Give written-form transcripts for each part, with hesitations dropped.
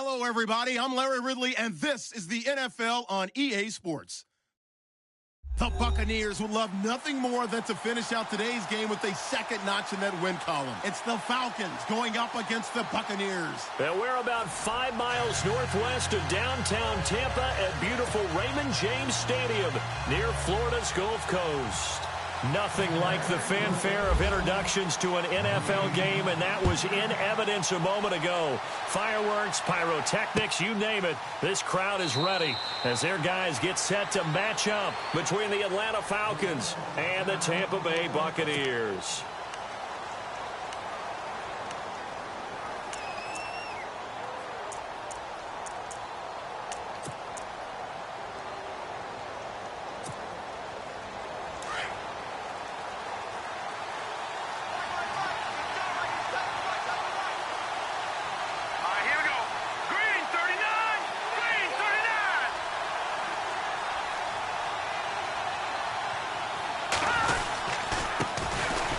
Hello, everybody. I'm Larry Ridley, and this is the NFL on EA Sports. The Buccaneers would love nothing more than to finish out today's game with a second notch in that win column. It's the Falcons going up against the Buccaneers. And we're about 5 miles northwest of downtown Tampa at beautiful Raymond James Stadium near Florida's Gulf Coast. Nothing like the fanfare of introductions to an NFL game, and that was in evidence a moment ago. Fireworks, pyrotechnics, you name it. This crowd is ready as their guys get set to match up between the Atlanta Falcons and the Tampa Bay Buccaneers.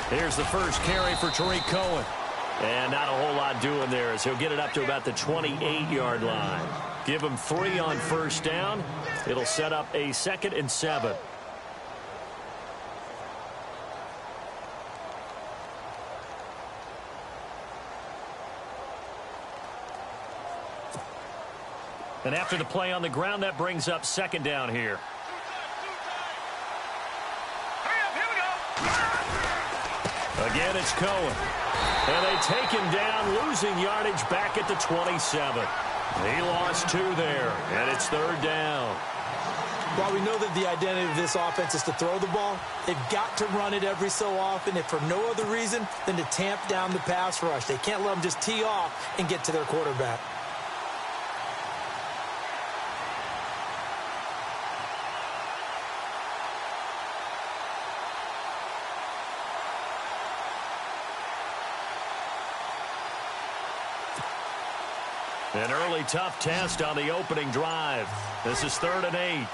Here's the first carry for Tariq Cohen. And not a whole lot doing there as he'll get it up to about the 28-yard line. Give him 3 on first down. It'll set up a 2nd and 7. And after the play on the ground, that brings up 2nd down here. Again, it's Cohen. And they take him down, losing yardage back at the 27. He lost 2 there, and it's 3rd down. While we know that the identity of this offense is to throw the ball, they've got to run it every so often, if for no other reason than to tamp down the pass rush. They can't let them just tee off and get to their quarterback. An early tough test on the opening drive. This is 3rd and 8.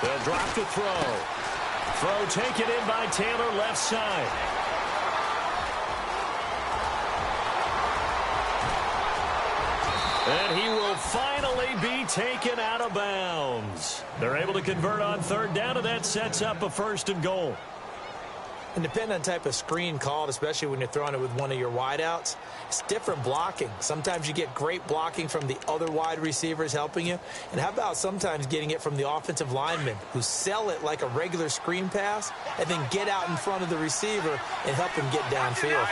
They'll drop to throw. Throw taken in by Taylor, left side. And he will finally be taken out of bounds. They're able to convert on 3rd down, and that sets up a 1st and goal. And depending on the type of screen called, especially when you're throwing it with one of your wideouts, it's different blocking. Sometimes you get great blocking from the other wide receivers helping you. And how about sometimes getting it from the offensive linemen who sell it like a regular screen pass and then get out in front of the receiver and help him get downfield.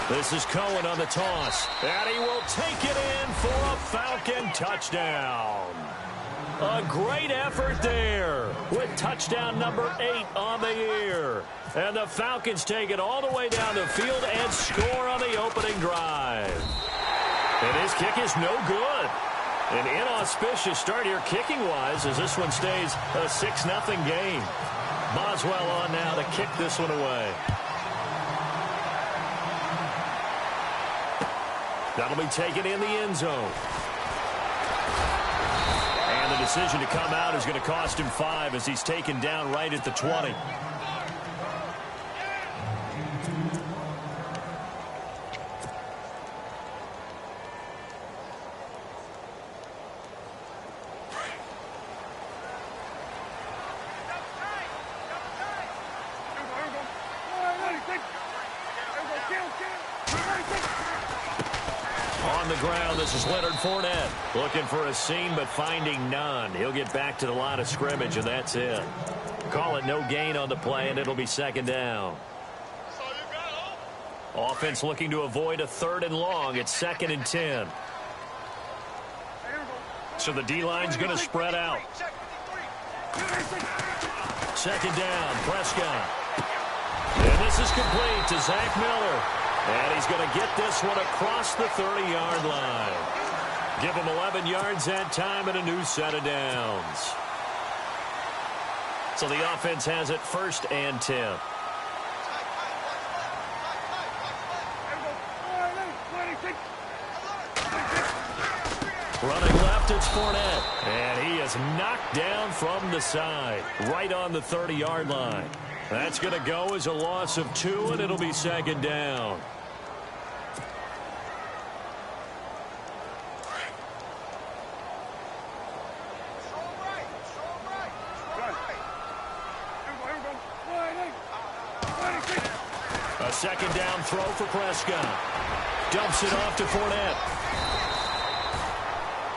This is Cohen on the toss, and he will take it in for a Falcon touchdown. A great effort there with touchdown number 8 on the year. And the Falcons take it all the way down the field and score on the opening drive. And his kick is no good. An inauspicious start here kicking-wise as this one stays a 6-0 game. Boswell on now to kick this one away. That'll be taken in the end zone. And the decision to come out is going to cost him 5 as he's taken down right at the 20. On the ground, this is Leonard Fournette. Looking for a seam, but finding none. He'll get back to the line of scrimmage, and that's it. Call it no gain on the play, and it'll be 2nd down. Offense looking to avoid a 3rd and long. It's 2nd and 10. So the D-line's going to spread out. 2nd down, Prescott. And this is complete to Zach Miller. And he's going to get this one across the 30-yard line. Give him 11 yards that time and a new set of downs. So the offense has it 1st and 10. Running left it's Fournette. And he is knocked down from the side, right on the 30-yard line. That's going to go as a loss of 2, and it'll be second down. A second down throw for Prescott. Dumps it off to Fournette.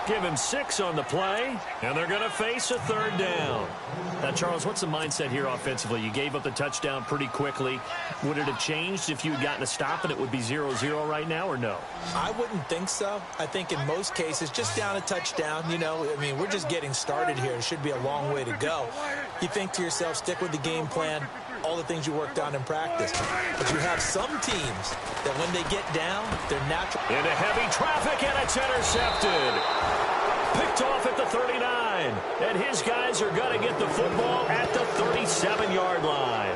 Give him 6 on the play, and they're going to face a third down. Now, Charles, what's the mindset here offensively? You gave up the touchdown pretty quickly. Would it have changed if you had gotten a stop and it would be 0-0 right now, or no? I wouldn't think so. I think in most cases, just down a touchdown, you know, I mean, we're just getting started here. It should be a long way to go. You think to yourself, stick with the game plan, all the things you worked on in practice. But you have some teams that when they get down, they're natural. Into heavy traffic, and it's intercepted. Picked off at the 39. And his guys are going to get the football at the 37-yard line.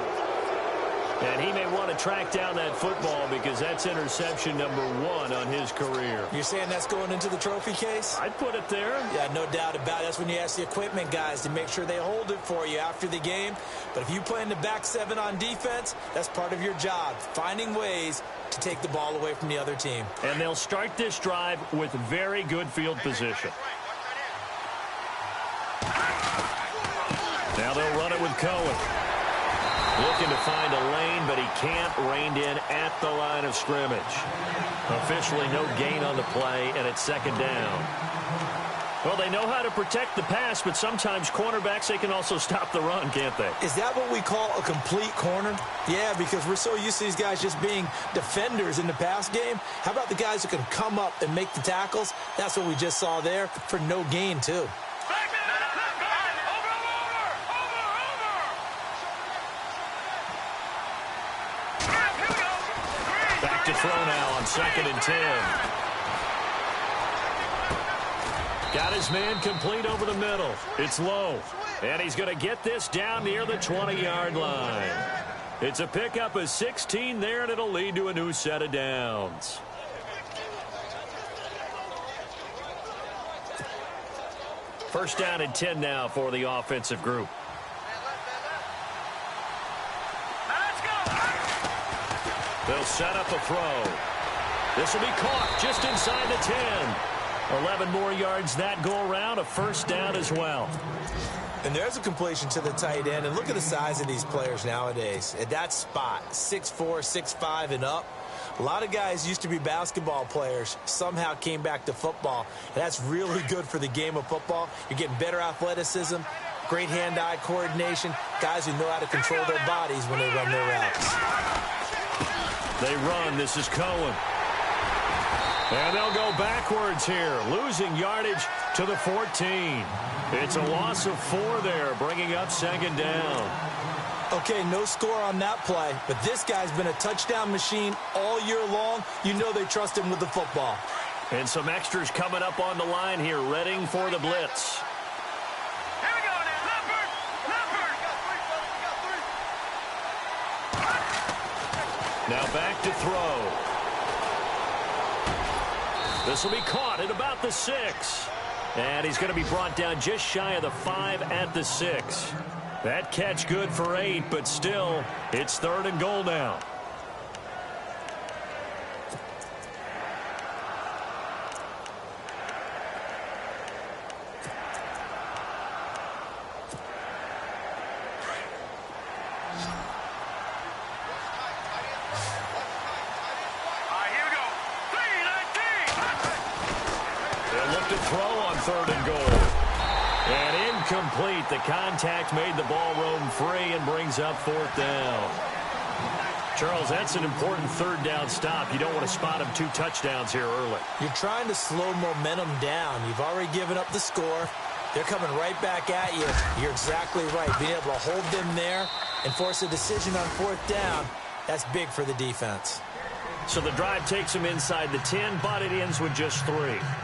And he may want to track down that football because that's interception number 1 on his career. You're saying that's going into the trophy case? I'd put it there. Yeah, no doubt about it. That's when you ask the equipment guys to make sure they hold it for you after the game. But if you play in the back 7 on defense, that's part of your job, finding ways to take the ball away from the other team. And they'll start this drive with very good field position. Now they'll run it with Cohen. Looking to find a lane, but he can't. Reined in at the line of scrimmage. Officially no gain on the play, and it's second down. Well, they know how to protect the pass, but sometimes cornerbacks, they can also stop the run, can't they? Is that what we call a complete corner? Yeah, because we're so used to these guys just being defenders in the pass game. How about the guys who can come up and make the tackles? That's what we just saw there for no gain, too. Back to throw now on 2nd and 10. Got his man complete over the middle. It's low. And he's going to get this down near the 20-yard line. It's a pickup of 16 there, and it'll lead to a new set of downs. First down and 10 now for the offensive group. They'll set up a throw. This will be caught just inside the 10. 11 more yards that go around, a first down as well. And there's a completion to the tight end. And look at the size of these players nowadays. At that spot, 6'4", 6'5", and up. A lot of guys used to be basketball players, somehow came back to football. And that's really good for the game of football. You're getting better athleticism, great hand-eye coordination, guys who know how to control their bodies when they run their routes. They run. This is Cohen. And they'll go backwards here, losing yardage to the 14. It's a loss of 4 there, bringing up second down. Okay, no score on that play, but this guy's been a touchdown machine all year long. You know they trust him with the football. And some extras coming up on the line here, readying for the blitz. Here we go now. Leopard. Now back to throw. This will be caught at about the 6. And he's going to be brought down just shy of the 5 at the 6. That catch good for 8, but still, it's 3rd and goal now. Throw on 3rd and goal. And incomplete. The contact made the ball roam free and brings up 4th down. Charles, that's an important 3rd down stop. You don't want to spot him 2 touchdowns here early. You're trying to slow momentum down. You've already given up the score. They're coming right back at you. You're exactly right. Being able to hold them there and force a decision on 4th down, that's big for the defense. So the drive takes him inside the 10, but it ends with just 3.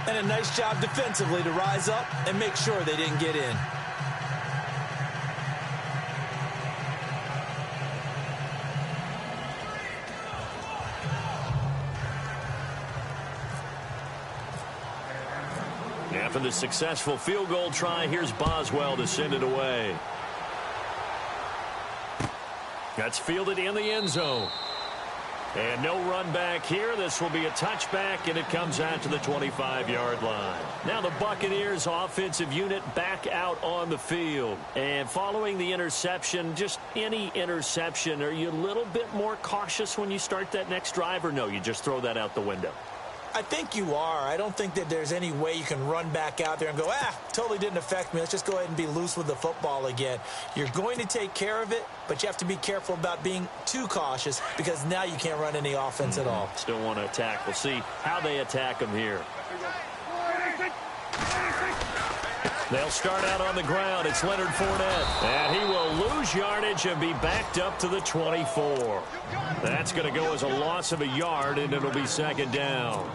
And a nice job defensively to rise up and make sure they didn't get in. After the successful field goal try, here's Boswell to send it away. That's fielded in the end zone. And no run back here. This will be a touchback, and it comes out to the 25-yard line. Now the Buccaneers offensive unit back out on the field. And following the interception, just any interception, are you a little bit more cautious when you start that next drive, or no, you just throw that out the window? I think you are. I don't think that there's any way you can run back out there and go, totally didn't affect me. Let's just go ahead and be loose with the football again. You're going to take care of it, but you have to be careful about being too cautious because now you can't run any offense at all. Still want to attack. We'll see how they attack them here. They'll start out on the ground. It's Leonard Fournette. And he will lose yardage and be backed up to the 24. That's going to go as a loss of a yard, and it'll be second down.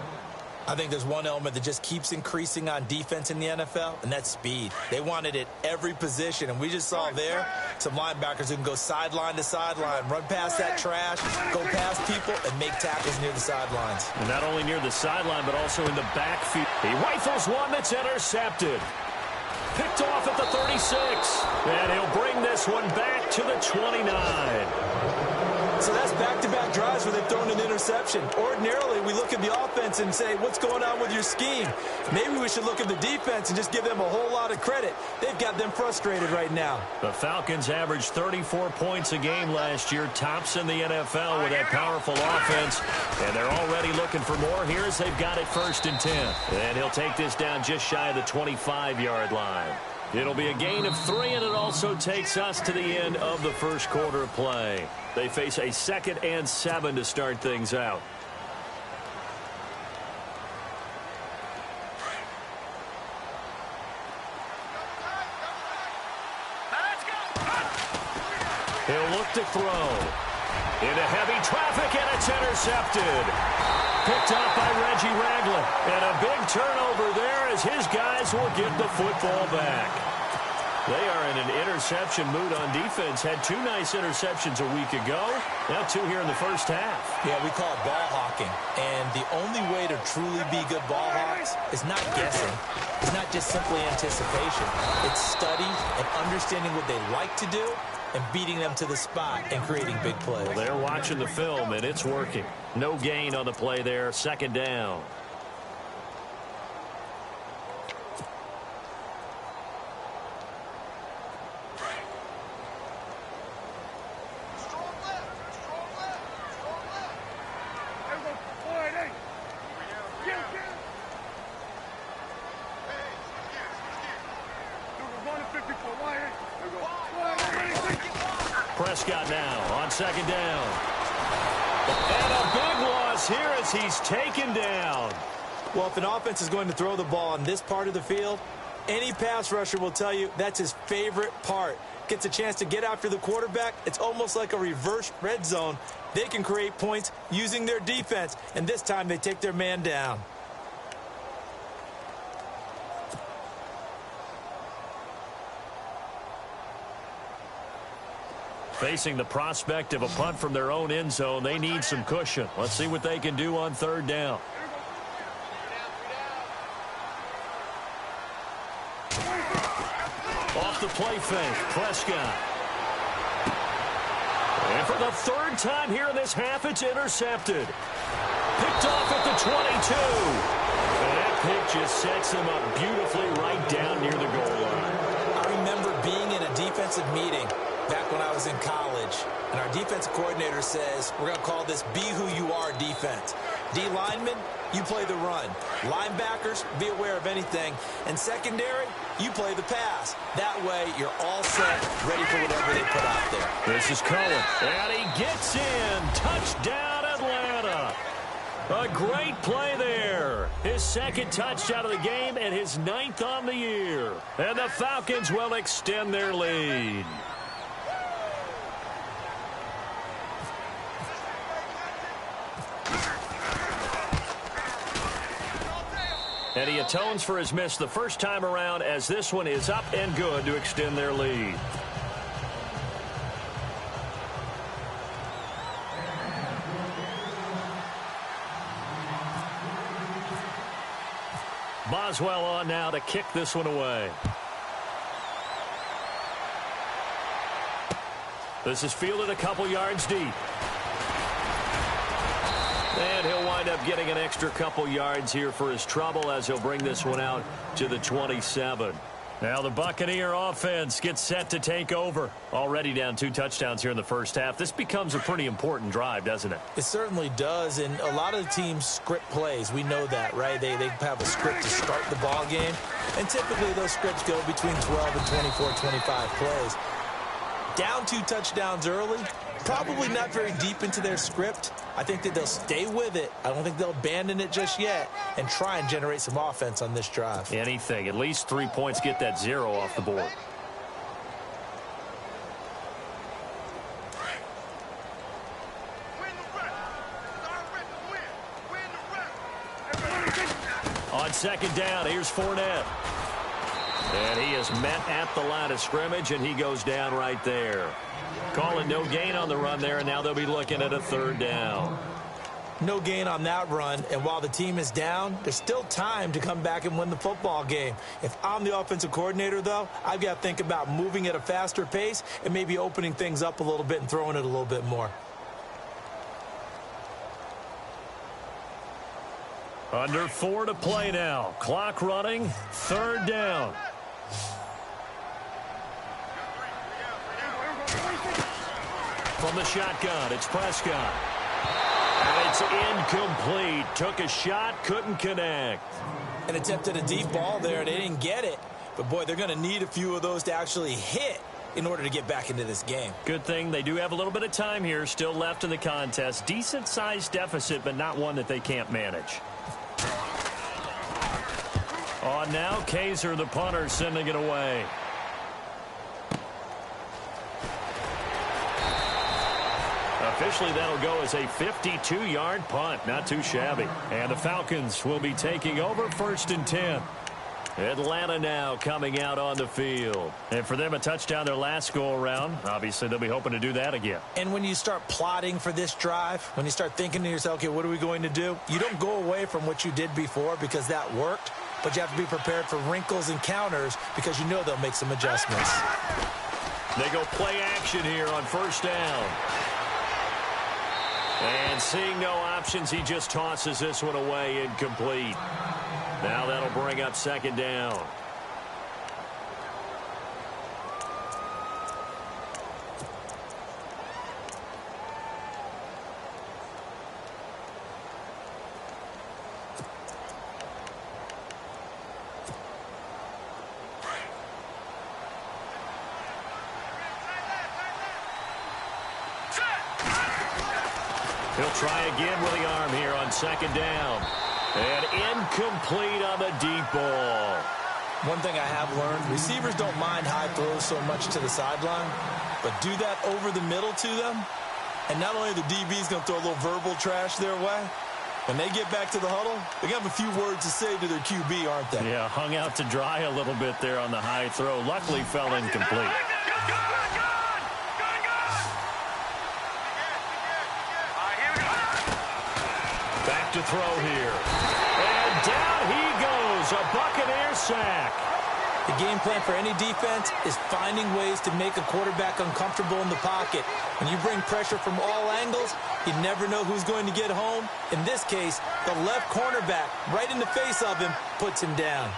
I think there's one element that just keeps increasing on defense in the NFL, and that's speed. They want it at every position, and we just saw there some linebackers who can go sideline to sideline, run past that trash, go past people, and make tackles near the sidelines. And not only near the sideline, but also in the backfield. He rifles one that's intercepted. Picked off at the 36. And he'll bring this one back to the 29. So that's back-to-back drives where they've thrown an interception. Ordinarily, we look at the offense and say, what's going on with your scheme? Maybe we should look at the defense and just give them a whole lot of credit. They've got them frustrated right now. The Falcons averaged 34 points a game last year, tops in the NFL with that powerful offense. And they're already looking for more here as they've got it 1st and 10. And he'll take this down just shy of the 25-yard line. It'll be a gain of 3, and it also takes us to the end of the first quarter of play. They face a 2nd and 7 to start things out. He'll look to throw. Into heavy traffic, and it's intercepted. Picked up by Reggie Ragland. And a big turnover there as his guys will get the football back. They are in an interception mood on defense. Had 2 nice interceptions a week ago. Now 2 here in the first half. Yeah, we call it ball hawking. And the only way to truly be good ball hawks is not guessing. It's not just simply anticipation. It's study and understanding what they like to do and beating them to the spot and creating big plays. Well, they're watching the film, and it's working. No gain on the play there. 2nd down. Prescott now on 2nd down. And a big loss here as he's taken down. Well, if an offense is going to throw the ball on this part of the field, any pass rusher will tell you that's his favorite part. Gets a chance to get after the quarterback. It's almost like a reverse red zone. They can create points using their defense, and this time they take their man down. Facing the prospect of a punt from their own end zone, they need some cushion. Let's see what they can do on 3rd down. Off the play fake, Prescott. And for the 3rd time here in this half, it's intercepted. Picked off at the 22. And that pick just sets him up beautifully right down near the goal line. I remember being in a defensive meeting back when I was in college, and our defensive coordinator says, we're going to call this be who you are defense. D linemen, you play the run. Linebackers, be aware of anything. And secondary, you play the pass. That way, you're all set, ready for whatever they put out there. This is Cohen, and he gets in. Touchdown, Atlanta. A great play there. His 2nd touchdown of the game and his 9th on the year. And the Falcons will extend their lead. And he atones for his miss the first time around as this one is up and good to extend their lead. Boswell on now to kick this one away. This is fielded a couple yards deep. And he'll wind up getting an extra couple yards here for his trouble as he'll bring this one out to the 27. Now the Buccaneer offense gets set to take over. Already down 2 touchdowns here in the first half. This becomes a pretty important drive, doesn't it? It certainly does, and a lot of the teams script plays. We know that, right? They have a script to start the ball game, and typically those scripts go between 12 and 24, 25 plays. Down 2 touchdowns early, probably not very deep into their script. I think that they'll stay with it. I don't think they'll abandon it just yet and try and generate some offense on this drive. Anything. At least 3 points, get that 0 off the board. On second down, here's Fournette. And he is met at the line of scrimmage, and he goes down right there. Call it no gain on the run there, and now they'll be looking at a 3rd down. No gain on that run, and while the team is down, there's still time to come back and win the football game. If I'm the offensive coordinator, though, I've got to think about moving at a faster pace and maybe opening things up a little bit and throwing it a little bit more. Under 4 to play now. Clock running, 3rd down. From the shotgun, it's Prescott. And it's incomplete. Took a shot, couldn't connect. And attempted a deep ball there. They didn't get it. But, boy, they're going to need a few of those to actually hit in order to get back into this game. Good thing they do have a little bit of time here still left in the contest. Decent-sized deficit, but not one that they can't manage. On now, Kaiser, the punter, sending it away. Officially, that'll go as a 52-yard punt. Not too shabby. And the Falcons will be taking over 1st and 10. Atlanta now coming out on the field. And for them, a touchdown their last go-around. Obviously, they'll be hoping to do that again. And when you start plotting for this drive, when you start thinking to yourself, okay, what are we going to do? You don't go away from what you did before because that worked, but you have to be prepared for wrinkles and counters because you know they'll make some adjustments. They go play action here on 1st down. And seeing no options, he just tosses this one away incomplete. Now that'll bring up 2nd down. He'll try again with the arm here on 2nd down. And incomplete on the deep ball. One thing I have learned, receivers don't mind high throws so much to the sideline, but do that over the middle to them, and not only the DB's going to throw a little verbal trash their way, when they get back to the huddle, they're going to have a few words to say to their QB, aren't they? Yeah, hung out to dry a little bit there on the high throw. Luckily fell incomplete. Back to throw here. And down he goes. A Buccaneer sack. The game plan for any defense is finding ways to make a quarterback uncomfortable in the pocket. When you bring pressure from all angles, you never know who's going to get home. In this case, the left cornerback, right in the face of him, puts him down.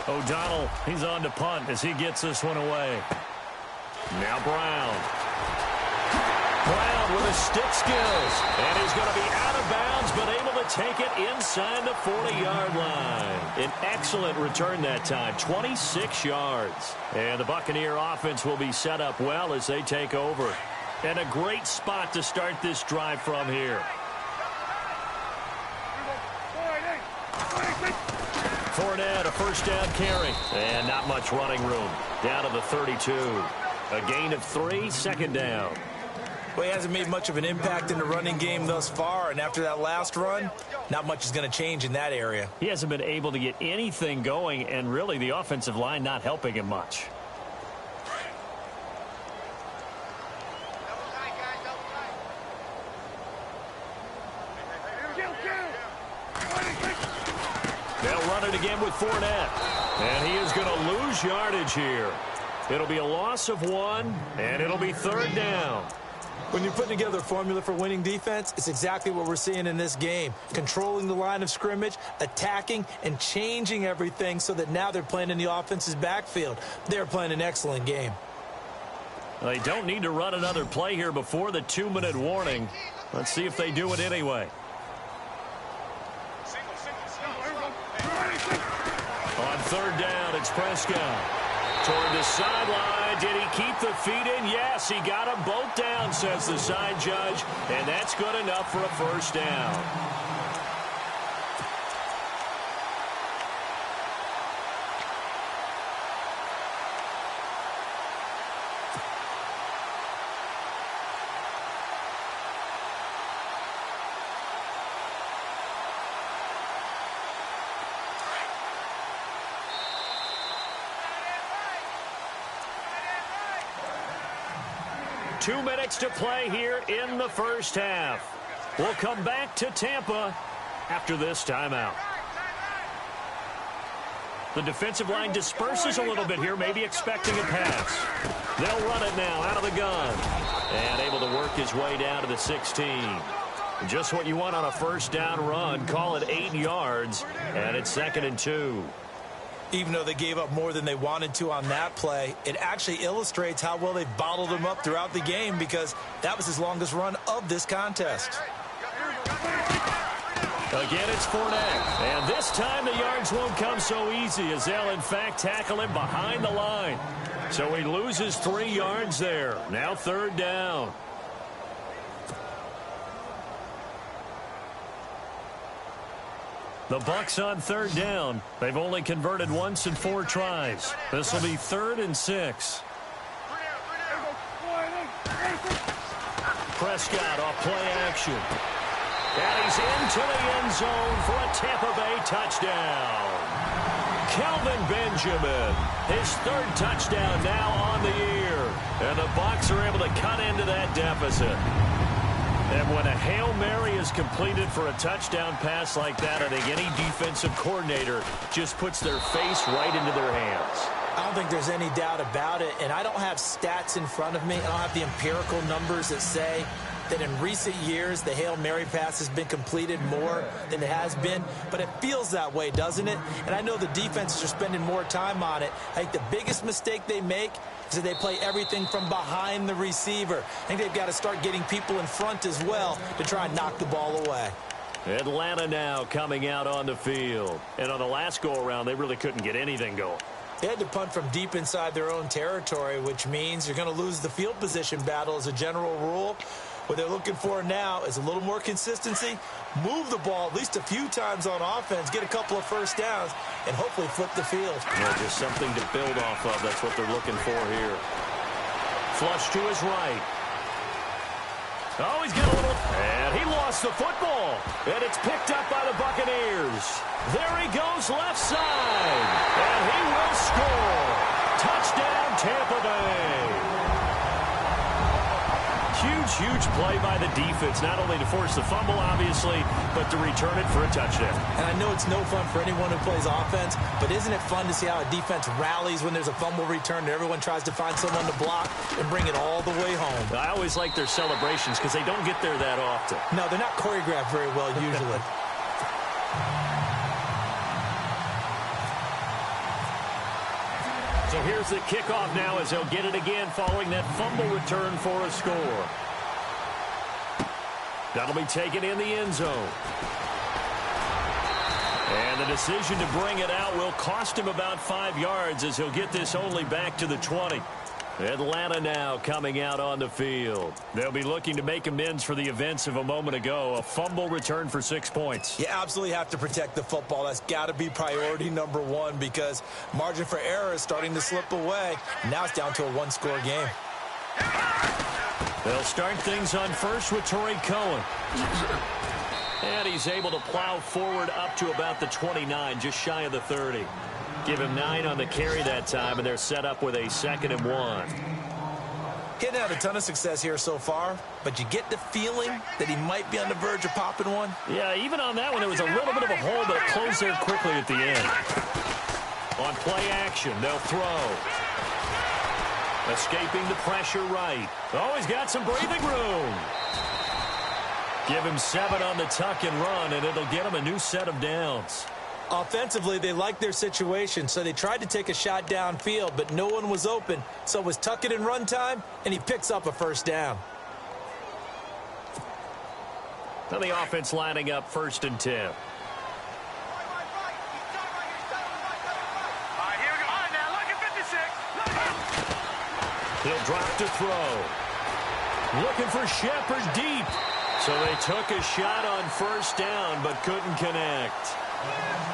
O'Donnell, he's on to punt as he gets this one away. Now Brown. Brown with his stick skills. And he's going to be out of bounds, but able to take it inside the 40-yard line. An excellent return that time, 26 yards. And the Buccaneer offense will be set up well as they take over. And a great spot to start this drive from here. Fournette, a 1st down carry. And not much running room. Down to the 32. A gain of 3, 2nd down. Well, he hasn't made much of an impact in the running game thus far, and after that last run, not much is going to change in that area. He hasn't been able to get anything going, and really the offensive line not helping him much. They'll run it again with Fournette, and he is going to lose yardage here. It'll be a loss of 1, and it'll be 3rd down. When you're putting together a formula for winning defense, it's exactly what we're seeing in this game. Controlling the line of scrimmage, attacking, and changing everything so that now they're playing in the offense's backfield. They're playing an excellent game. They don't need to run another play here before the 2-minute warning. Let's see if they do it anyway. On 3rd down, it's Prescott. Toward the sideline. Did he keep the feet in? Yes, he got them both down, says the side judge. And that's good enough for a 1st down. Two minutes to play here in the 1st half. We'll come back to Tampa after this timeout. The defensive line disperses a little bit here, maybe expecting a pass. They'll run it now out of the gun. And able to work his way down to the 16. Just what you want on a 1st down run. Call it 8 yards, and it's 2nd and 2. Even though they gave up more than they wanted to on that play, it actually illustrates how well they've bottled him up throughout the game because that was his longest run of this contest. Again, it's Fournette. And this time the yards won't come so easy as they'll, in fact, tackle him behind the line. So he loses 3 yards there. Now 3rd down. The Bucs on 3rd down. They've only converted once in 4 tries. This will be 3rd and 6. Prescott off play action. And he's into the end zone for a Tampa Bay touchdown. Kelvin Benjamin, his 3rd touchdown now on the year. And the Bucs are able to cut into that deficit. And when a Hail Mary is completed for a touchdown pass like that, I think any defensive coordinator just puts their face right into their hands. I don't think there's any doubt about it, and I don't have stats in front of me. I don't have the empirical numbers that say that in recent years the Hail Mary pass has been completed more than it has been, but it feels that way, doesn't it? And I know the defenses are spending more time on it. I think the biggest mistake they make is that they play everything from behind the receiver. I think they've got to start getting people in front as well to try and knock the ball away. Atlanta now coming out on the field. And on the last go-around, they really couldn't get anything going. They had to punt from deep inside their own territory, which means you're going to lose the field position battle as a general rule. What they're looking for now is a little more consistency, move the ball at least a few times on offense, get a couple of 1st downs, and hopefully flip the field. Yeah, just something to build off of. That's what they're looking for here. Flush to his right. Oh, he's got a little... And he lost the football. And it's picked up by the Buccaneers. There he goes left side. And he will score. Touchdown, Tampa Bay. Huge play by the defense, not only to force the fumble, obviously, but to return it for a touchdown. And I know it's no fun for anyone who plays offense, but isn't it fun to see how a defense rallies when there's a fumble return and everyone tries to find someone to block and bring it all the way home? I always like their celebrations because they don't get there that often. No, they're not choreographed very well usually. So here's the kickoff now as they'll get it again following that fumble return for a score. That'll be taken in the end zone. And the decision to bring it out will cost him about 5 yards as he'll get this only back to the 20. Atlanta now coming out on the field. They'll be looking to make amends for the events of a moment ago. A fumble return for 6 points. You absolutely have to protect the football. That's got to be priority number 1 because margin for error is starting to slip away. Now it's down to a 1-score game. They'll start things on first with Torrey Cohen. And he's able to plow forward up to about the 29, just shy of the 30. Give him 9 on the carry that time, and they're set up with a 2nd and 1. Getting had a ton of success here so far, but you get the feeling that he might be on the verge of popping one. Yeah, even on that one, there was a little bit of a hole, but it closed there quickly at the end. On play action, they'll throw. Escaping the pressure right. Oh, he's got some breathing room. Give him 7 on the tuck and run, and it'll get him a new set of downs. Offensively, they liked their situation, so they tried to take a shot downfield, but no one was open. So it was tuck it and run time, and he picks up a first down. Now the offense lining up 1st and 10. All right, here we go. All right, now look at 56. He'll drop to throw. Looking for Shepard deep. So they took a shot on 1st down, but couldn't connect.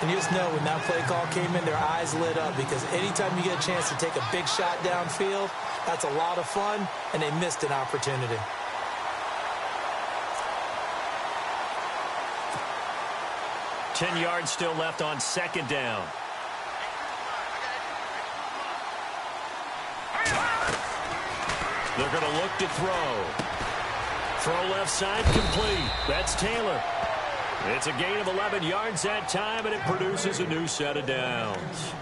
And you just know when that play call came in, their eyes lit up, because anytime you get a chance to take a big shot downfield, that's a lot of fun, and they missed an opportunity. Ten yards still left on 2nd down. They're going to look to throw. Throw left side complete. That's Taylor. It's a gain of 11 yards that time, and it produces a new set of downs.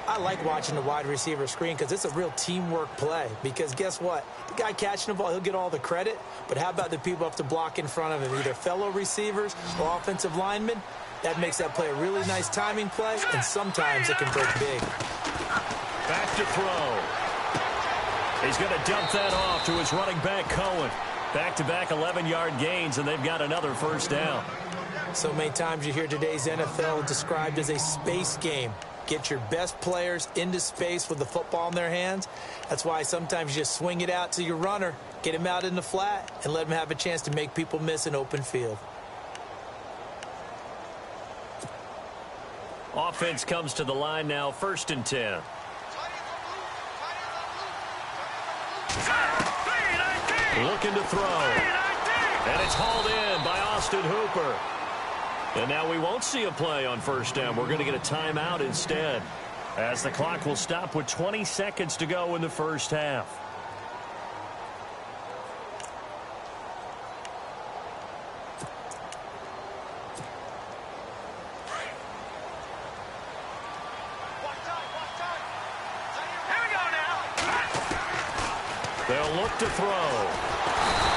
I like watching the wide receiver screen because it's a real teamwork play. Because guess what? The guy catching the ball, he'll get all the credit. But how about the people up to block in front of him, either fellow receivers or offensive linemen? That makes that play a really nice timing play, and sometimes it can break big. Back to throw. He's going to dump that off to his running back, Cohen. Back-to-back 11-yard gains, and they've got another first down. So many times you hear today's NFL described as a space game. Get your best players into space with the football in their hands. That's why sometimes you just swing it out to your runner, get him out in the flat, and let him have a chance to make people miss an open field. Offense comes to the line now, 1st and 10. Looking to throw. And it's hauled in by Austin Hooper. And now we won't see a play on 1st down. We're going to get a timeout instead, as the clock will stop with 20 seconds to go in the 1st half. They'll look to throw.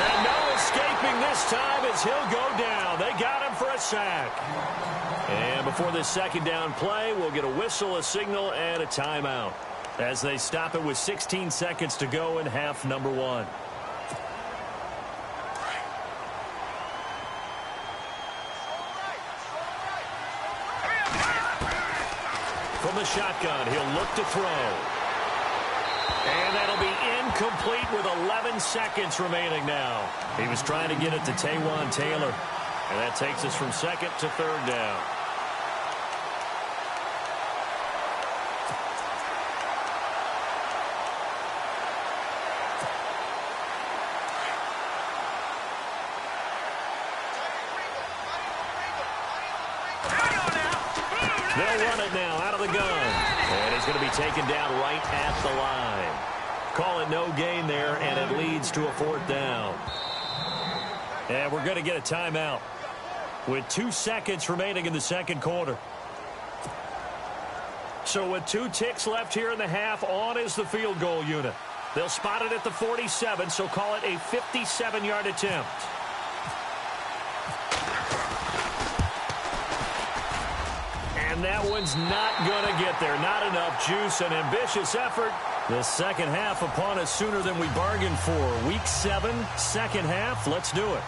And no escaping this time as he'll go down. They got him for a sack. And before this 2nd down play, we'll get a whistle, a signal, and a timeout as they stop it with 16 seconds to go in half number 1. From the shotgun, he'll look to throw. And that'll be incomplete with 11 seconds remaining now. He was trying to get it to Taywan Taylor. And that takes us from 2nd to 3rd down. They'll run it now out of the gun. And he's going to be taken down right at the line. Call it no gain there, and it leads to a 4th down. And we're going to get a timeout with 2 seconds remaining in the 2nd quarter. So with 2 ticks left here in the half, on is the field goal unit. They'll spot it at the 47, so call it a 57-yard attempt. And that one's not going to get there. Not enough juice. An ambitious effort. The 2nd half upon us sooner than we bargained for. Week 7, 2nd half. Let's do it.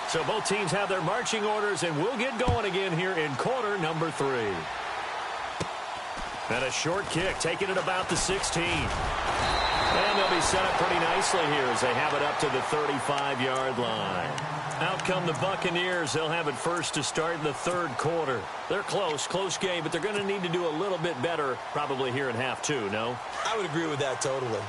So both teams have their marching orders, and we'll get going again here in quarter number 3. And a short kick, taking it about the 16. And they'll be set up pretty nicely here as they have it up to the 35-yard line. Out come the Buccaneers. They'll have it first to start in the third quarter. They're close game, but they're going to need to do a little bit better probably here in half two, no? I would agree with that totally.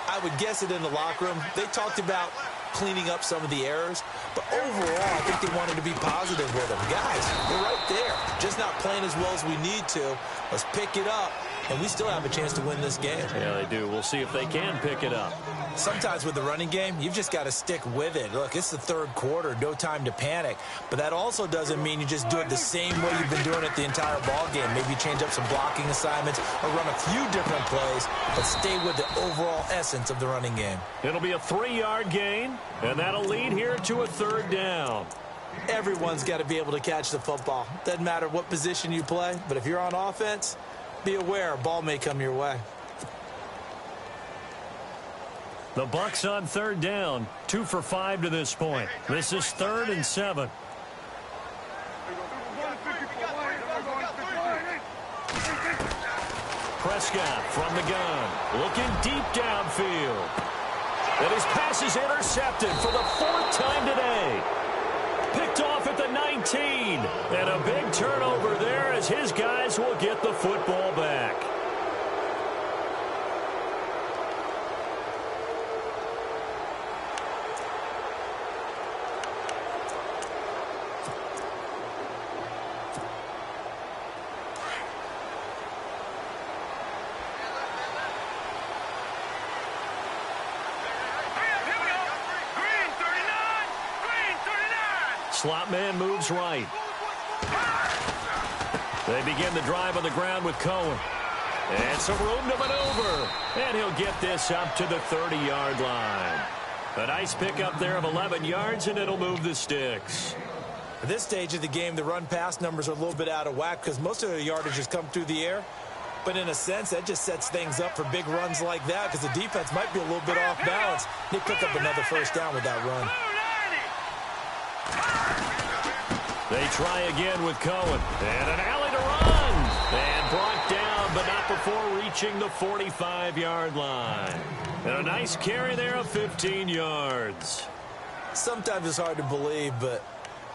I would guess it in the locker room. They talked about cleaning up some of the errors, but overall, I think they wanted to be positive with them. Guys, we're right there. Just not playing as well as we need to. Let's pick it up, and we still have a chance to win this game. Yeah, they do. We'll see if they can pick it up. Sometimes with the running game, you've just got to stick with it. Look, it's the third quarter, no time to panic. But that also doesn't mean you just do it the same way you've been doing it the entire ball game. Maybe you change up some blocking assignments or run a few different plays, but stay with the overall essence of the running game. It'll be a 3-yard gain, and that'll lead here to a third down. Everyone's got to be able to catch the football. Doesn't matter what position you play, but if you're on offense, be aware a ball may come your way. The Bucs on third down, 2 for 5 to this point. This is 3rd and 7. Prescott from the gun, looking deep downfield. And his pass is intercepted for the 4th time today. Picked off at the 19. And a big turnover there as his guys will get the football back. Slot man moves right. They begin the drive on the ground with Cohen. And some room to maneuver. And he'll get this up to the 30-yard line. A nice pickup there of 11 yards, and it'll move the sticks. At this stage of the game, the run-pass numbers are a little bit out of whack because most of the yardage has come through the air. But in a sense, that just sets things up for big runs like that because the defense might be a little bit off balance. They pick up another first down with that run. They try again with Cohen. And an alley to run. And brought down, but not before reaching the 45-yard line. And a nice carry there of 15 yards. Sometimes it's hard to believe, but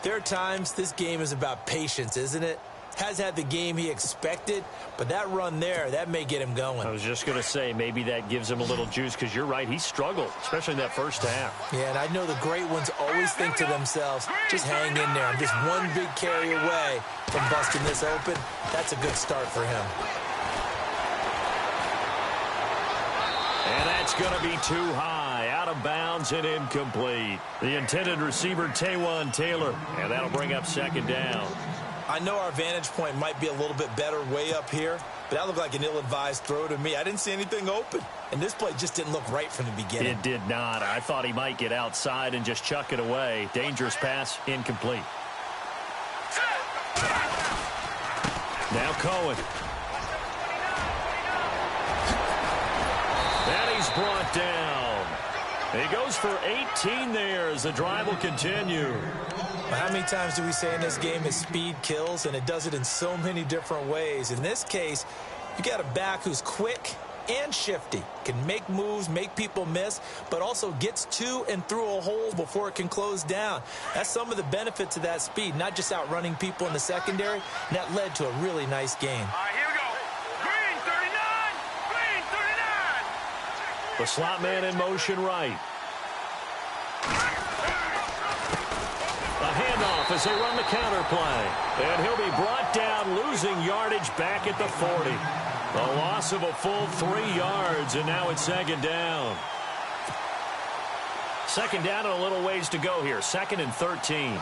there are times this game is about patience, isn't it? Has had the game he expected, but that run there, that may get him going. I was just going to say, maybe that gives him a little juice because you're right, he struggled, especially in that first half. Yeah, and I know the great ones always think to themselves, just hang in there. I'm just one big carry away from busting this open. That's a good start for him. And that's going to be too high, out of bounds and incomplete. The intended receiver, Taywan Taylor, and that'll bring up second down. I know our vantage point might be a little bit better way up here, but that looked like an ill-advised throw to me. I didn't see anything open, and this play just didn't look right from the beginning. It did not. I thought he might get outside and just chuck it away. Dangerous pass, incomplete. Now Cohen. And he's brought down. He goes for 18 there as the drive will continue. How many times do we say in this game that speed kills, and it does it in so many different ways? In this case, you got a back who's quick and shifty, can make moves, make people miss, but also gets to and through a hole before it can close down. That's some of the benefits of that speed, not just outrunning people in the secondary, and that led to a really nice game. All right, here we go. Green 39, green 39. The slot man in motion right. A handoff as they run the counter play. And he'll be brought down, losing yardage back at the 40. A loss of a full 3 yards, and now it's second down. Second down and a little ways to go here. 2nd and 13.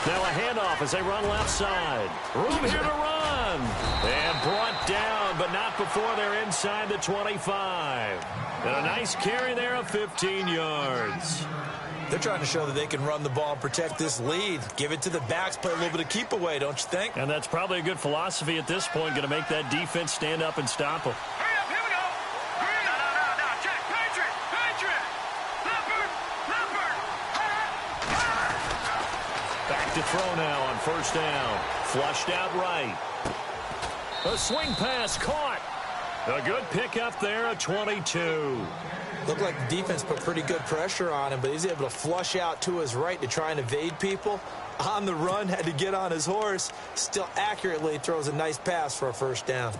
Now a handoff as they run left side. Room here to run. And brought down, but not before they're inside the 25. And a nice carry there of 15 yards. They're trying to show that they can run the ball and protect this lead. Give it to the backs, play a little bit of keep away, don't you think? And that's probably a good philosophy at this point, going to make that defense stand up and stop them. Hurry up, here we go. Green. No. Check. Patriot. Leopard. Back to throw now on first down. Flushed out right. A swing pass caught. A good pickup there at 22. Looked like the defense put pretty good pressure on him, but he's able to flush out to his right to try and evade people. On the run, had to get on his horse. Still accurately throws a nice pass for a first down.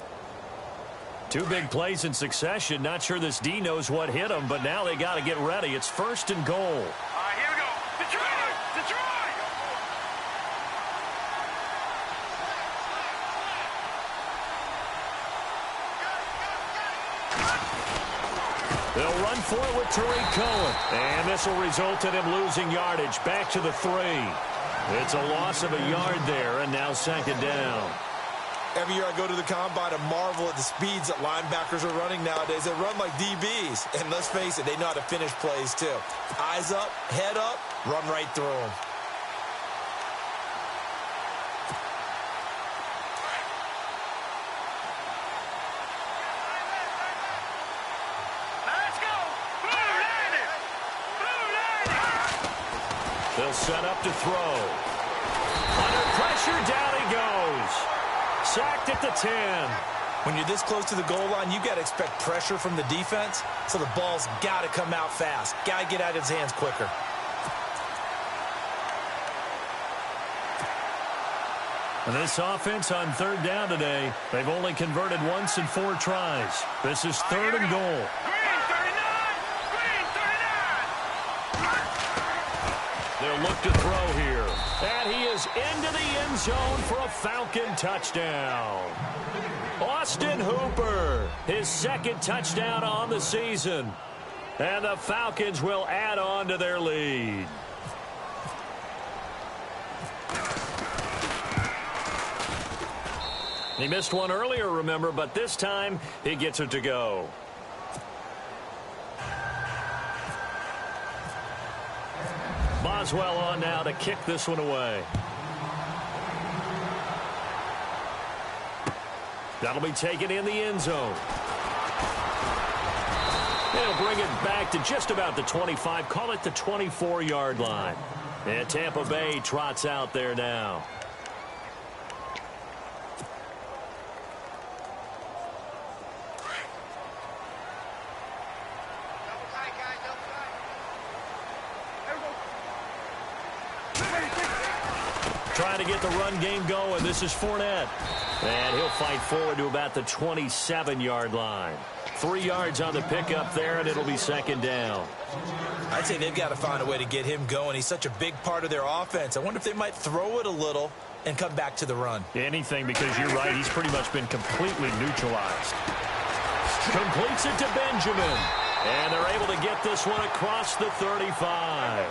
Two big plays in succession. Not sure this D knows what hit him, but now they got to get ready. It's 1st and goal. All right, here we go. Detroit! Detroit! They'll run for it with Tariq Cohen. And this will result in him losing yardage. Back to the 3. It's a loss of a yard there, and now 2nd down. Every year I go to the combine and marvel at the speeds that linebackers are running nowadays. They run like DBs. And let's face it, they know how to finish plays too. Eyes up, head up, run right through them. Let's go! Blue landed! Blue landed! They'll set up to throw. Under pressure, down he goes. Sacked at the 10. When you're this close to the goal line, you got to expect pressure from the defense, so the ball's got to come out fast. Got to get out of his hands quicker. And this offense on 3rd down today, they've only converted once in 4 tries. This is 3rd and goal. Green 39! Green 39! They'll look to throw here. And he is into the end zone for a Falcon touchdown. Austin Hooper, his 2nd touchdown on the season. And the Falcons will add on to their lead. He missed one earlier, remember, but this time he gets it to go. Boswell on now to kick this one away. That'll be taken in the end zone. They'll bring it back to just about the 25, call it the 24-yard line. And Tampa Bay trots out there now. Trying to get the run game going. This is Fournette. And he'll fight forward to about the 27-yard line. 3 yards on the pickup there, and it'll be 2nd down. I'd say they've got to find a way to get him going. He's such a big part of their offense. I wonder if they might throw it a little and come back to the run. Anything, because you're right. He's pretty much been completely neutralized. Completes it to Benjamin. And they're able to get this one across the 35.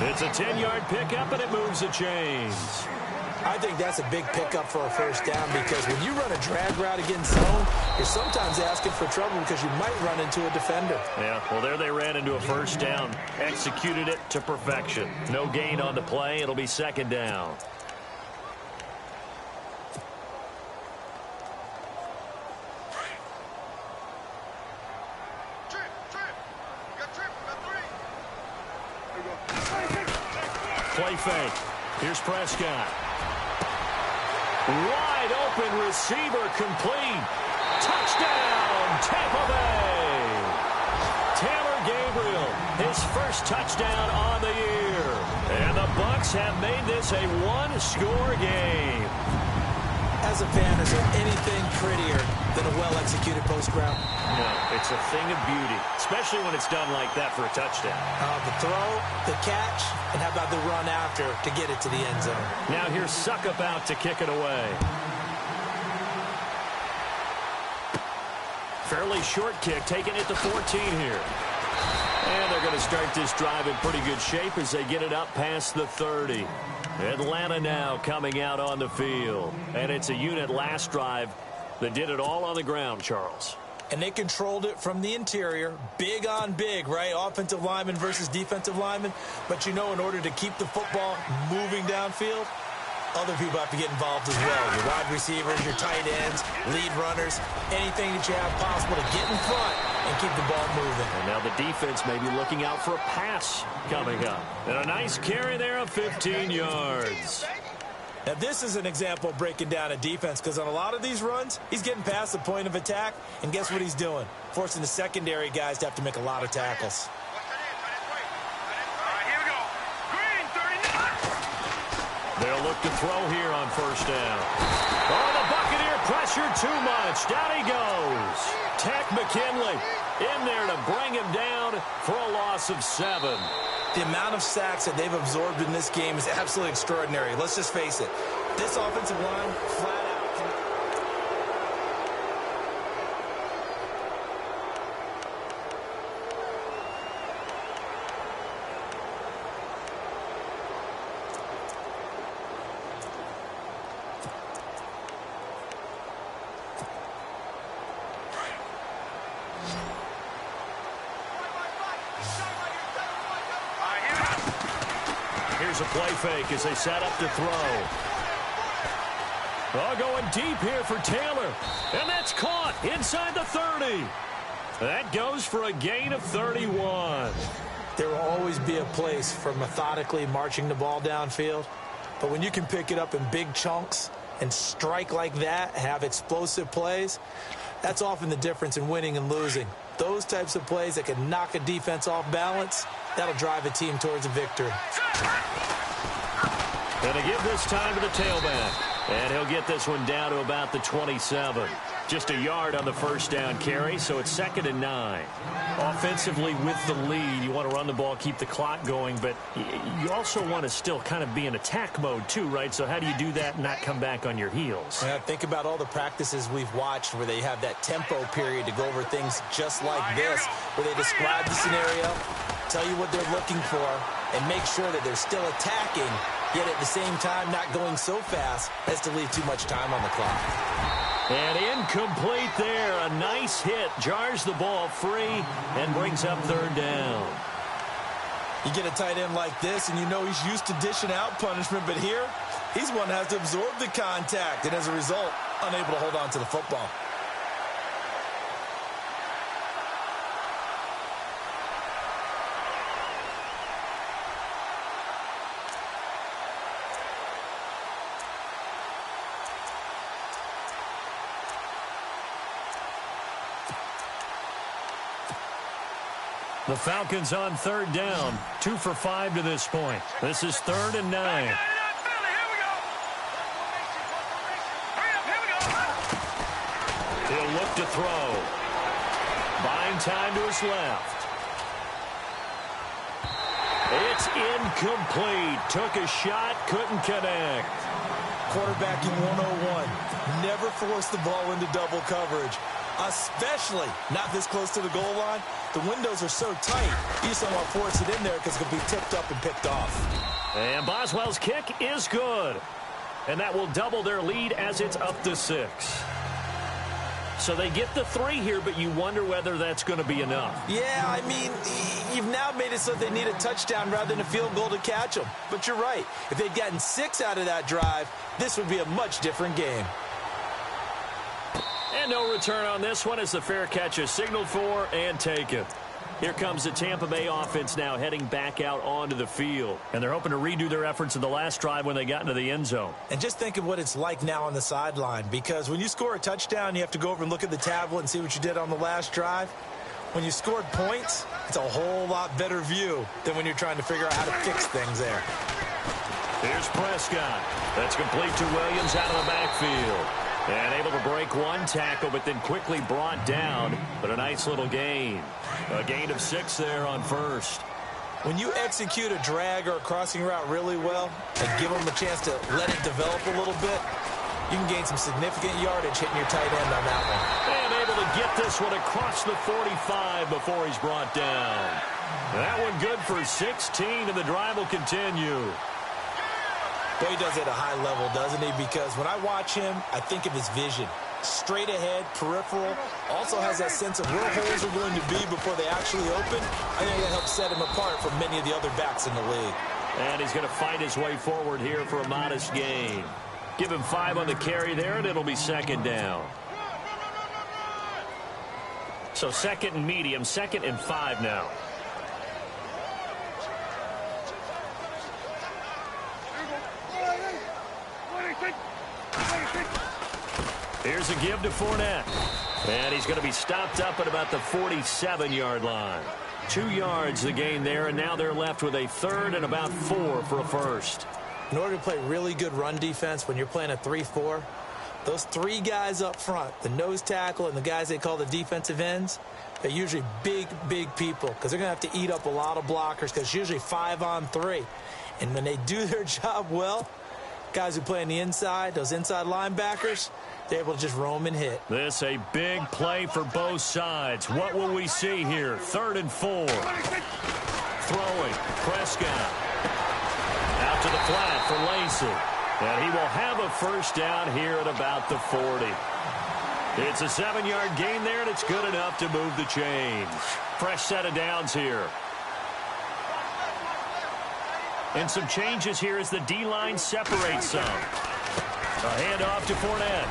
It's a 10-yard pickup, and it moves the chains. I think that's a big pickup for a first down because when you run a drag route against zone, you're sometimes asking for trouble because you might run into a defender. Yeah, well, there they ran into a first down. Executed it to perfection. No gain on the play. It'll be 2nd down. Play fake. Here's Prescott. Wide open receiver complete. Touchdown, Tampa Bay. Taylor Gabriel, his first touchdown on the year. And the Bucs have made this a one-score game. As a fan, is there anything prettier than a well-executed post route? No, it's a thing of beauty, especially when it's done like that for a touchdown. The throw, the catch, and how about the run after to get it to the end zone? Now here's Suckup out to kick it away. Fairly short kick, taking it to 14 here. And they're going to start this drive in pretty good shape as they get it up past the 30. Atlanta now coming out on the field. And it's a unit last drive that did it all on the ground, Charles. And they controlled it from the interior. Big on big, right? Offensive lineman versus defensive lineman. But, you know, in order to keep the football moving downfield, other people have to get involved as well. Your wide receivers, your tight ends, lead runners, anything that you have possible to get in front and keep the ball moving. And now the defense may be looking out for a pass coming up. And a nice carry there of 15 yards. Now, this is an example of breaking down a defense, because on a lot of these runs, he's getting past the point of attack, and guess what he's doing? Forcing the secondary guys to have to make a lot of tackles. Here we go. Green, 39. They'll look to throw here on first down. Oh, the Buccaneer pressure too much. Down he goes. Tech McKinley in there to bring him down for a loss of 7. The amount of sacks that they've absorbed in this game is absolutely extraordinary. Let's just face it. This offensive line, flat out. Here's a play fake as they set up to throw. Oh, going deep here for Taylor. And that's caught inside the 30. That goes for a gain of 31. There will always be a place for methodically marching the ball downfield. But when you can pick it up in big chunks and strike like that, have explosive plays, that's often the difference in winning and losing. Those types of plays that can knock a defense off balance, that'll drive a team towards a victory. Going to give this time to the tailback. And he'll get this one down to about the 27. Just a yard on the first down carry, so it's 2nd and 9. Offensively with the lead, you want to run the ball, keep the clock going, but you also want to still kind of be in attack mode too, right? So how do you do that and not come back on your heels? Yeah, think about all the practices we've watched where they have that tempo period to go over things just like this, where they describe the scenario, tell you what they're looking for, and make sure that they're still attacking, yet at the same time not going so fast as to leave too much time on the clock. And incomplete there. A nice hit. Jars the ball free and brings up 3rd down. You get a tight end like this, and you know he's used to dishing out punishment, but here, he's one that has to absorb the contact, and as a result, unable to hold on to the football. The Falcons on 3rd down. 2 for 5 to this point. This is 3rd and 9. He'll look to throw. Buying time to his left. It's incomplete. Took a shot, couldn't connect. Quarterbacking 101. Never force the ball into double coverage, especially not this close to the goal line. The windows are so tight, you just don't want to force it in there because it could be tipped up and picked off. And Boswell's kick is good. And that will double their lead as it's up to 6. So they get the 3 here, but you wonder whether that's going to be enough. Yeah, I mean, you've now made it so they need a touchdown rather than a field goal to catch them. But you're right. If they'd gotten 6 out of that drive, this would be a much different game. And no return on this one as the fair catch is signaled for and taken. Here comes the Tampa Bay offense now heading back out onto the field. And they're hoping to redo their efforts in the last drive when they got into the end zone. And just think of what it's like now on the sideline, because when you score a touchdown, you have to go over and look at the tablet and see what you did on the last drive. When you scored points, it's a whole lot better view than when you're trying to figure out how to fix things there. Here's Prescott. That's complete to Williams out of the backfield. And able to break one tackle, but then quickly brought down. But a nice little gain. A gain of 6 there on first. When you execute a drag or a crossing route really well and give them a chance to let it develop a little bit, you can gain some significant yardage hitting your tight end on that one. And able to get this one across the 45 before he's brought down. That one good for 16, and the drive will continue. Boy, he does it at a high level, doesn't he? Because when I watch him, I think of his vision. Straight ahead, peripheral, also has that sense of where holes are going to be before they actually open. I think that helps set him apart from many of the other backs in the league. And he's going to fight his way forward here for a modest gain. Give him 5 on the carry there, and it'll be 2nd down. So 2nd and medium, 2nd and 5 now. Here's a give to Fournette. And he's going to be stopped up at about the 47-yard line. 2 yards the gain there, and now they're left with a third and about 4 for a first. In order to play really good run defense when you're playing a 3-4, those 3 guys up front, the nose tackle and the guys they call the defensive ends, they're usually big, big people because they're going to have to eat up a lot of blockers because it's usually 5-on-3. And when they do their job well, guys who play on the inside, those inside linebackers, they're able to just roam and hit. This a big play for both sides. What will we see here? 3rd and 4. Throwing. Prescott. Out to the flat for Lacey. And he will have a first down here at about the 40. It's a 7-yard gain there, and it's good enough to move the chains. Fresh set of downs here. And some changes here as the D-line separates some. A handoff to Fournette.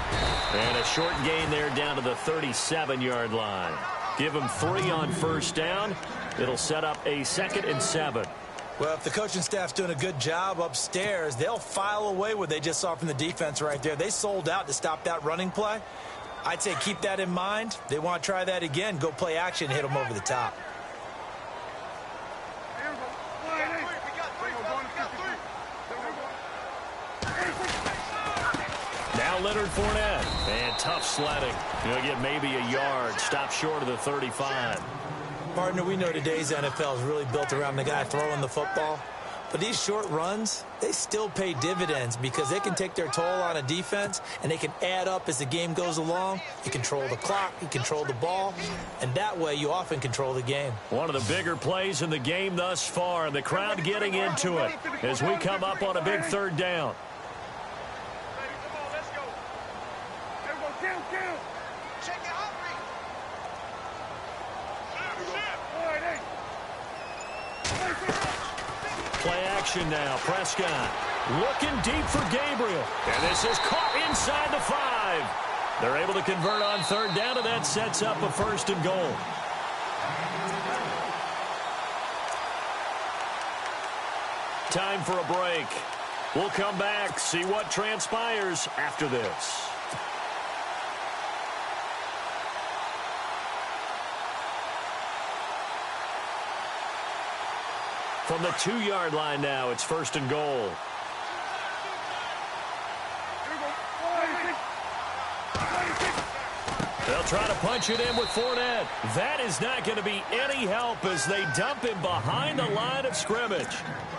And a short gain there down to the 37-yard line. Give him 3 on first down. It'll set up a 2nd and 7. Well, if the coaching staff's doing a good job upstairs, they'll file away what they just saw from the defense right there. They sold out to stop that running play. I'd say keep that in mind. They want to try that again. Go play action, hit them over the top. Now Leonard Fournette. And tough sledding. He'll get maybe a yard. Stop short of the 35. Partner, we know today's NFL is really built around the guy throwing the football. But these short runs, they still pay dividends because they can take their toll on a defense and they can add up as the game goes along. You control the clock, you control the ball, and that way you often control the game. One of the bigger plays in the game thus far, and the crowd getting into it as we come up on a big 3rd down. Play action now. Prescott looking deep for Gabriel. And this is caught inside the 5. They're able to convert on 3rd down, and that sets up a 1st and goal. Time for a break. We'll come back, see what transpires after this. From the 2-yard line now, it's 1st and goal. They'll try to punch it in with Fournette. That is not going to be any help as they dump him behind the line of scrimmage.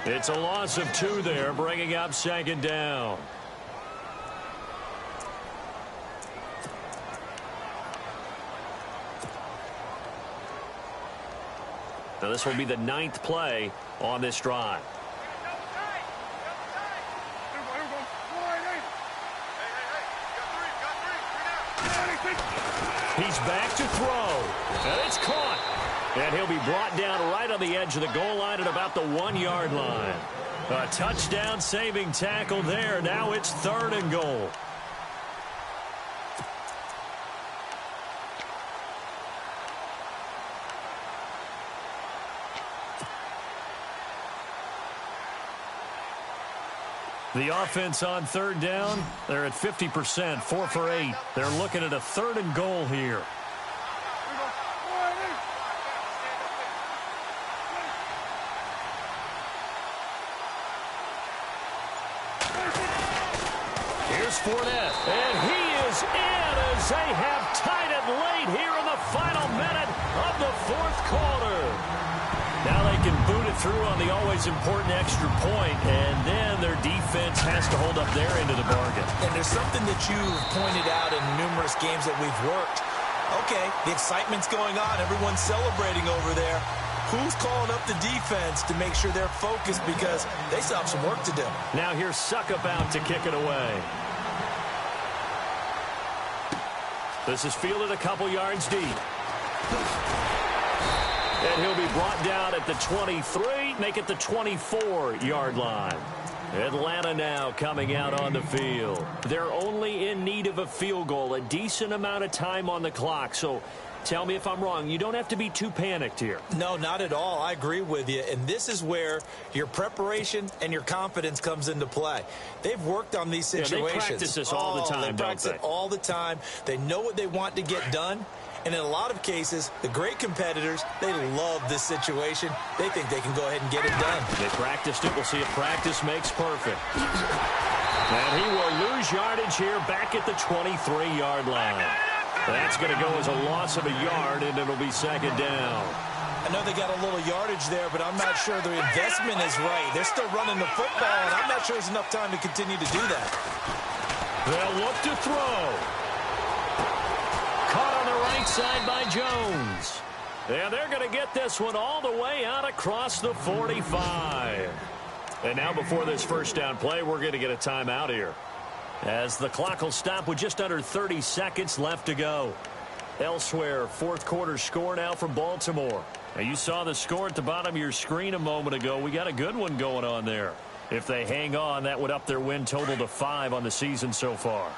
It's a loss of 2 there, bringing up 2nd down. Now this will be the 9th play on this drive. He's back to throw. And it's caught. And he'll be brought down right on the edge of the goal line at about the 1-yard line. A touchdown saving tackle there. Now it's 3rd and goal. The offense on 3rd down, they're at 50%, 4 for 8. They're looking at a 3rd and goal here. Here's Fournette, and he is in as they have tied it late here in the final minute of the 4th quarter. Now they can boot it through on the always important extra point, and then their defense has to hold up their end of the bargain. And there's something that you've pointed out in numerous games that we've worked. Okay, the excitement's going on. Everyone's celebrating over there. Who's calling up the defense to make sure they're focused because they still have some work to do? Now here's Suckup out to kick it away. This is fielded a couple yards deep. And he'll be brought down at the 23, make it the 24-yard line. Atlanta now coming out on the field. They're only in need of a field goal, a decent amount of time on the clock. So Tell me if I'm wrong. You don't have to be too panicked here. No, not at all. I agree with you. And this is where your preparation and your confidence comes into play. They've worked on these situations. Yeah, they practice this all the time, They practice it all the time. They know what they want to get done. And in a lot of cases, the great competitors, they love this situation. They think they can go ahead and get it done. They practiced it. We'll see if practice makes perfect. And he will lose yardage here back at the 23-yard line. That's going to go as a loss of a yard, and it'll be second down. I know they got a little yardage there, but I'm not sure the investment is right. They're still running the football, and I'm not sure there's enough time to continue to do that. They'll look to throw. Caught on the right side by Jones. And they're going to get this one all the way out across the 45. And now before this first down play, we're going to get a timeout here, as the clock will stop with just under 30 seconds left to go. Elsewhere, fourth quarter score now from Baltimore. Now, you saw the score at the bottom of your screen a moment ago. We got a good one going on there. If they hang on, that would up their win total to 5 on the season so far.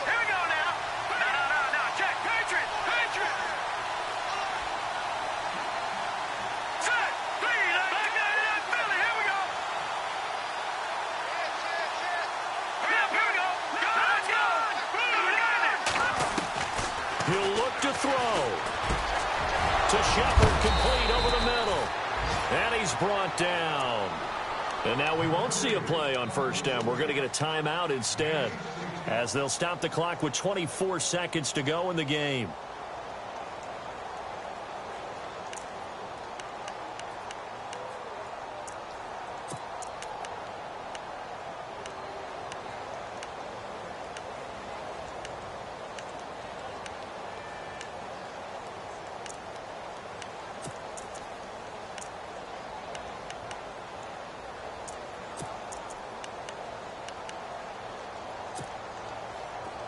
Here we go now. No, check. Patriot. Set. Three. Back in Philly. Here we go. Here we go. Let's go. He'll look to throw. To Shepard, complete over the middle. And he's brought down. And now we won't see a play on first down. We're going to get a timeout instead, as they'll stop the clock with 24 seconds to go in the game.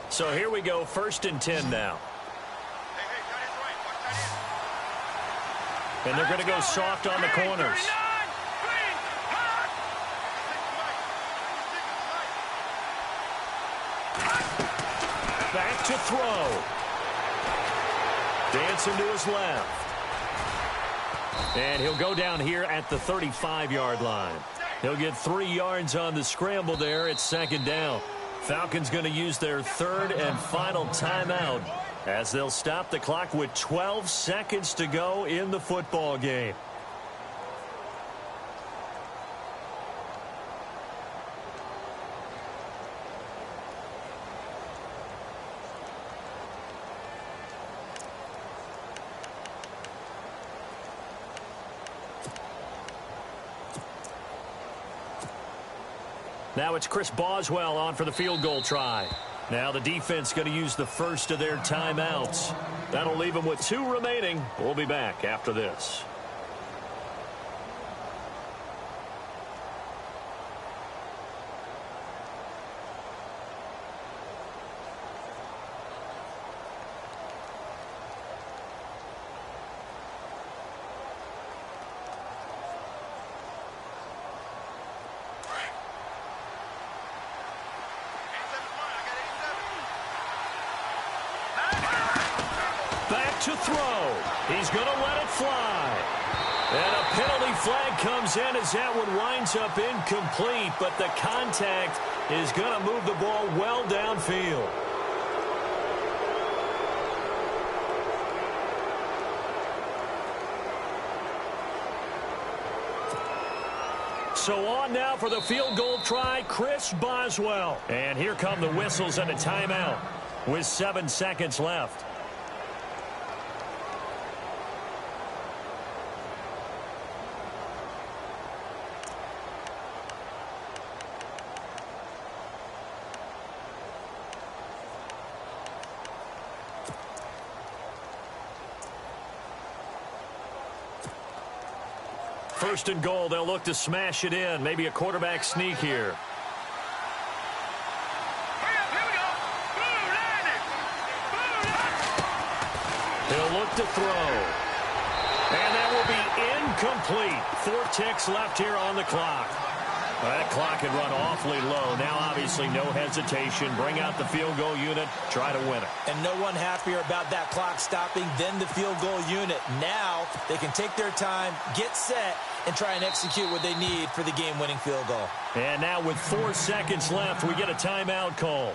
So here we go, 1st and 10 now. And they're going to go soft on the corners. Back to throw. Dancing to his left. And he'll go down here at the 35-yard line. He'll get 3 yards on the scramble there. It's second down. Falcons going to use their third and final timeout, as they'll stop the clock with 12 seconds to go in the football game. Now it's Chris Boswell on for the field goal try. Now the defense going to use the first of their timeouts. That'll leave them with 2 remaining. We'll be back after this. To throw. He's going to let it fly. And a penalty flag comes in as that one winds up incomplete, but the contact is going to move the ball well downfield. So on now for the field goal try, Chris Boswell. And here come the whistles and a timeout with 7 seconds left. First and goal, they'll look to smash it in. Maybe a quarterback sneak here. He'll look to throw. And that will be incomplete. 4 ticks left here on the clock. That clock had run awfully low. Now, obviously, no hesitation. Bring out the field goal unit. Try to win it. And no one happier about that clock stopping than the field goal unit. Now they can take their time, get set, and try and execute what they need for the game-winning field goal. And now with 4 seconds left, we get a timeout call.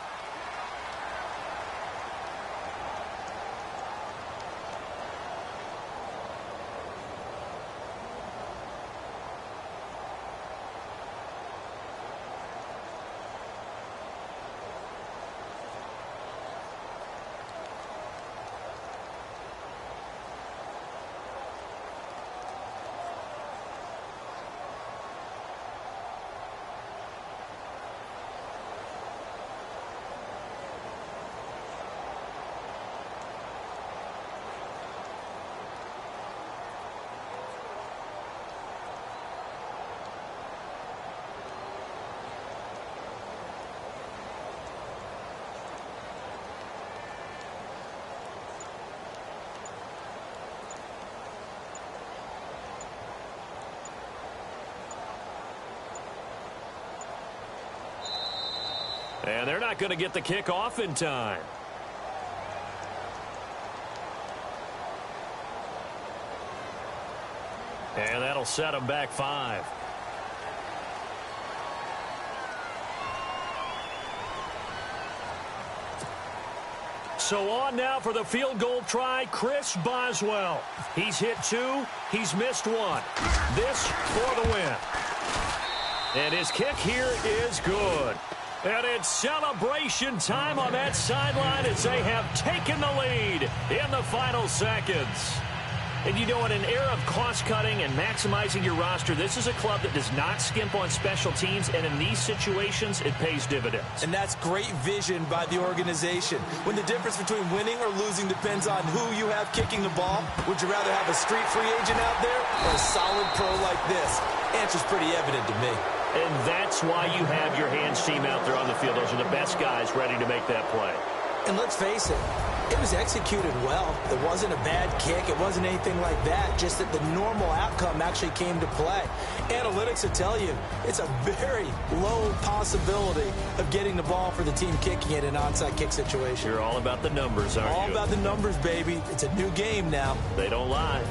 And they're not going to get the kick off in time. And that'll set them back 5. So on now for the field goal try, Chris Boswell. He's hit 2. He's missed 1. This for the win. And his kick here is good. And it's celebration time on that sideline as they have taken the lead in the final seconds. And you know, in an era of cost-cutting and maximizing your roster, this is a club that does not skimp on special teams, and in these situations, it pays dividends. And that's great vision by the organization. When the difference between winning or losing depends on who you have kicking the ball, would you rather have a street free agent out there or a solid pro like this? Answer's pretty evident to me. And that's why you have your hands team out there on the field. Those are the best guys ready to make that play. And let's face it, it was executed well. It wasn't a bad kick. It wasn't anything like that. Just that the normal outcome actually came to play. Analytics will tell you it's a very low possibility of getting the ball for the team kicking it in an onside kick situation. You're all about the numbers, aren't you? All about the numbers, baby. It's a new game now. They don't lie.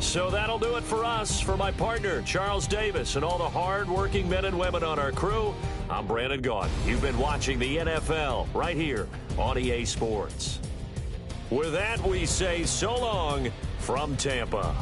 So that'll do it for us. For my partner, Charles Davis, and all the hard-working men and women on our crew, I'm Brandon Gaudin. You've been watching the NFL right here on EA Sports. With that, we say so long from Tampa.